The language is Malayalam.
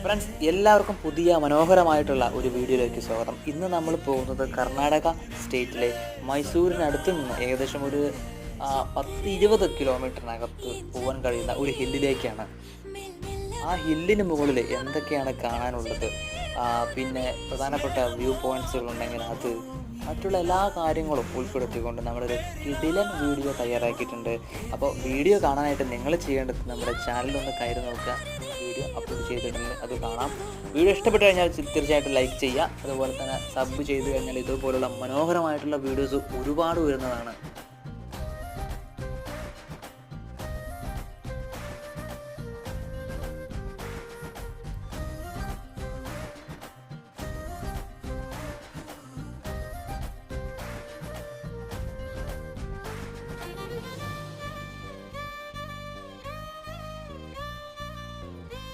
ഫ്രണ്ട്സ്, എല്ലാവർക്കും പുതിയ മനോഹരമായിട്ടുള്ള ഒരു വീഡിയോയിലേക്ക് സ്വാഗതം. ഇന്ന് നമ്മൾ പോകുന്നത് കർണാടക സ്റ്റേറ്റിലെ മൈസൂരിനടുത്ത് നിന്ന് ഏകദേശം ഒരു 10-20 കിലോമീറ്ററിനകത്ത് പോകാൻ കഴിയുന്ന ഒരു ഹില്ലിലേക്കാണ്. ആ ഹില്ലിന് മുകളിൽ എന്തൊക്കെയാണ് കാണാനുള്ളത്, പിന്നെ പ്രധാനപ്പെട്ട വ്യൂ പോയിൻറ്റ്സുകളുണ്ടെങ്കിൽ അത്, മറ്റുള്ള എല്ലാ കാര്യങ്ങളും ഉൾപ്പെടുത്തിക്കൊണ്ട് നമ്മളൊരു കിടിലൻ വീഡിയോ തയ്യാറാക്കിയിട്ടുണ്ട്. അപ്പോൾ വീഡിയോ കാണാനായിട്ട് നിങ്ങൾ ചെയ്യേണ്ടത് നമ്മുടെ ചാനലൊന്ന് കയറി നോക്കുക. വീഡിയോ അപ്ലോഡ് ചെയ്തിട്ടുണ്ട്, അത് കാണാം. വീഡിയോ ഇഷ്ടപ്പെട്ട് കഴിഞ്ഞാൽ തീർച്ചയായിട്ടും ലൈക്ക് ചെയ്യുക. അതുപോലെ തന്നെ സബ് ചെയ്ത് കഴിഞ്ഞാൽ ഇതുപോലുള്ള മനോഹരമായിട്ടുള്ള വീഡിയോസ് ഒരുപാട് വരുന്നതാണ്.